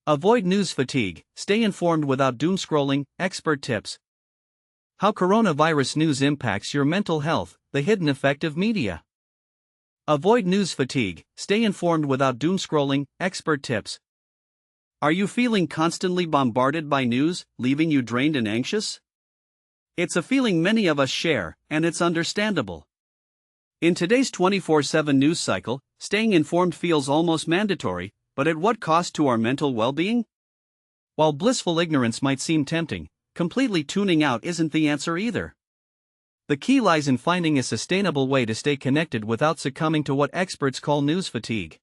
Avoid news fatigue, stay informed without doomscrolling, expert tips. How coronavirus news impacts your mental health, the hidden effect of media. Avoid news fatigue, stay informed without doomscrolling, expert tips. Are you feeling constantly bombarded by news, leaving you drained and anxious? It's a feeling many of us share, and it's understandable. In today's 24/7 news cycle, staying informed feels almost mandatory, but at what cost to our mental well-being? While blissful ignorance might seem tempting, completely tuning out isn't the answer either. The key lies in finding a sustainable way to stay connected without succumbing to what experts call news fatigue.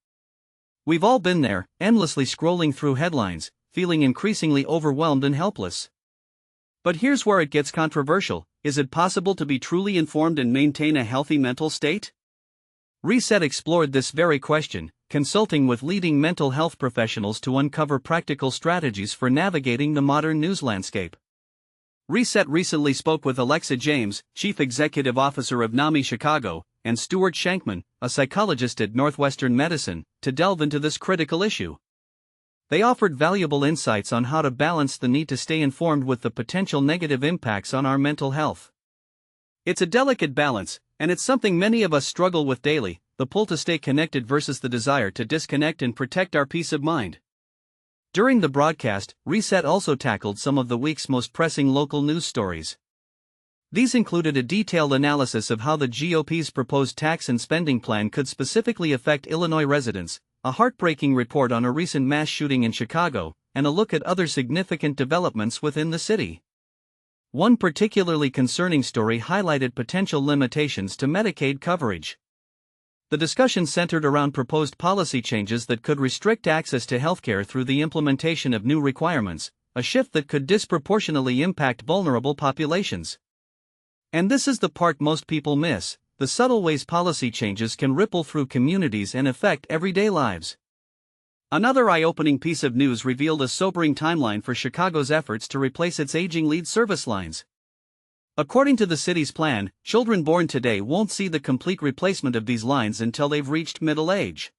We've all been there, endlessly scrolling through headlines, feeling increasingly overwhelmed and helpless. But here's where it gets controversial: is it possible to be truly informed and maintain a healthy mental state? Reset explored this very question, consulting with leading mental health professionals to uncover practical strategies for navigating the modern news landscape. Reset recently spoke with Alexa James, Chief Executive Officer of NAMI Chicago, and Stewart Shankman, a psychologist at Northwestern Medicine, to delve into this critical issue. They offered valuable insights on how to balance the need to stay informed with the potential negative impacts on our mental health. It's a delicate balance, and it's something many of us struggle with daily: the pull to stay connected versus the desire to disconnect and protect our peace of mind. During the broadcast, Reset also tackled some of the week's most pressing local news stories. These included a detailed analysis of how the GOP's proposed tax and spending plan could specifically affect Illinois residents, a heartbreaking report on a recent mass shooting in Chicago, and a look at other significant developments within the city. One particularly concerning story highlighted potential limitations to Medicaid coverage. The discussion centered around proposed policy changes that could restrict access to healthcare through the implementation of new requirements, a shift that could disproportionately impact vulnerable populations. And this is the part most people miss: the subtle ways policy changes can ripple through communities and affect everyday lives. Another eye-opening piece of news revealed a sobering timeline for Chicago's efforts to replace its aging lead service lines. According to the city's plan, children born today won't see the complete replacement of these lines until they've reached middle age.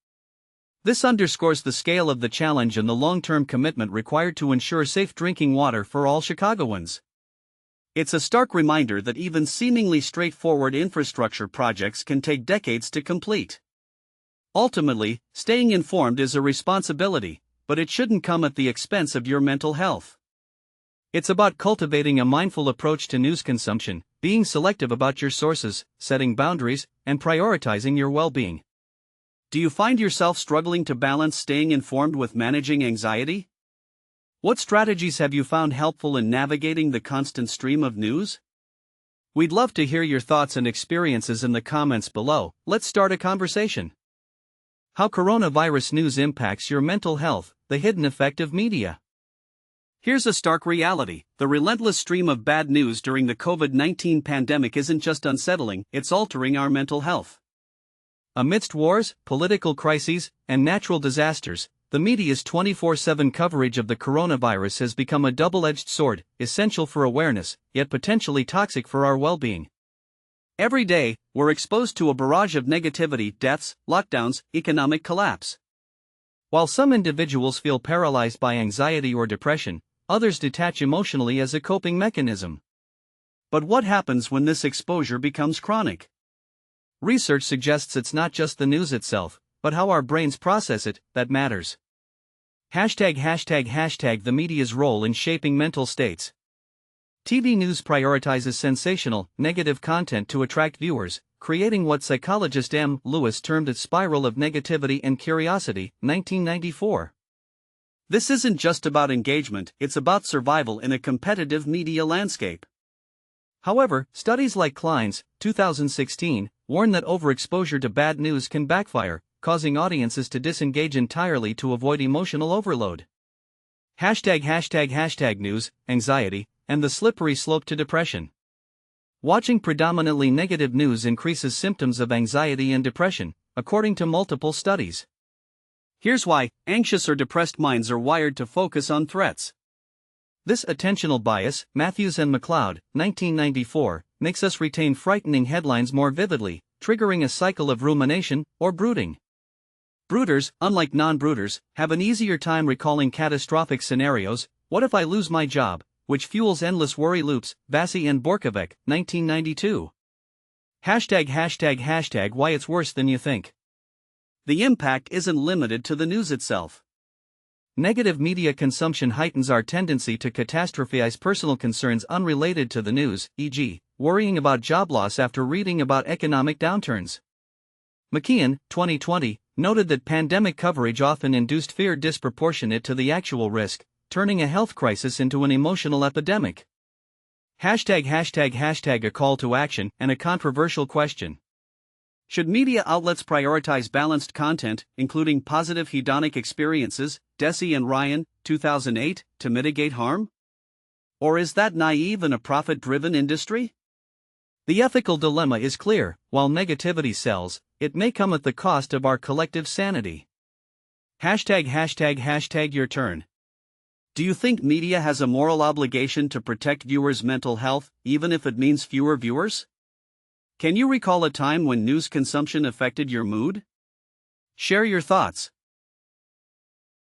This underscores the scale of the challenge and the long-term commitment required to ensure safe drinking water for all Chicagoans. It's a stark reminder that even seemingly straightforward infrastructure projects can take decades to complete. Ultimately, staying informed is a responsibility, but it shouldn't come at the expense of your mental health. It's about cultivating a mindful approach to news consumption, being selective about your sources, setting boundaries, and prioritizing your well-being. Do you find yourself struggling to balance staying informed with managing anxiety? What strategies have you found helpful in navigating the constant stream of news? We'd love to hear your thoughts and experiences in the comments below. Let's start a conversation. How coronavirus news impacts your mental health, the hidden effect of media. Here's a stark reality: the relentless stream of bad news during the COVID-19 pandemic isn't just unsettling, it's altering our mental health. Amidst wars, political crises, and natural disasters, the media's 24/7 coverage of the coronavirus has become a double-edged sword, essential for awareness, yet potentially toxic for our well-being. Every day, we're exposed to a barrage of negativity: deaths, lockdowns, economic collapse. While some individuals feel paralyzed by anxiety or depression, others detach emotionally as a coping mechanism. But what happens when this exposure becomes chronic? Research suggests it's not just the news itself, but how our brains process it, that matters. #The media's role in shaping mental states. TV news prioritizes sensational, negative content to attract viewers, creating what psychologist M. Lewis termed a spiral of negativity and curiosity, 1994. This isn't just about engagement, it's about survival in a competitive media landscape. However, studies like Klein's, 2016, warn that overexposure to bad news can backfire, causing audiences to disengage entirely to avoid emotional overload. #news, anxiety, and the slippery slope to depression. Watching predominantly negative news increases symptoms of anxiety and depression, according to multiple studies. Here's why: anxious or depressed minds are wired to focus on threats. This attentional bias, Matthews and McLeod, 1994, makes us retain frightening headlines more vividly, triggering a cycle of rumination or brooding. Brooders, unlike non-brooders, have an easier time recalling catastrophic scenarios. What if I lose my job, which fuels endless worry loops. Vasey and Borkovic, 1992. #### Why it's worse than you think. The impact isn't limited to the news itself. Negative media consumption heightens our tendency to catastrophize personal concerns unrelated to the news, e.g., worrying about job loss after reading about economic downturns. McKeon, 2020, noted that pandemic coverage often induced fear disproportionate to the actual risk, turning a health crisis into an emotional epidemic. #### A call to action and a controversial question. Should media outlets prioritize balanced content, including positive hedonic experiences, Desi and Ryan, 2008, to mitigate harm? Or is that naive in a profit-driven industry? The ethical dilemma is clear. While negativity sells, it may come at the cost of our collective sanity. ###. Your turn. Do you think media has a moral obligation to protect viewers' mental health, even if it means fewer viewers? Can you recall a time when news consumption affected your mood? Share your thoughts.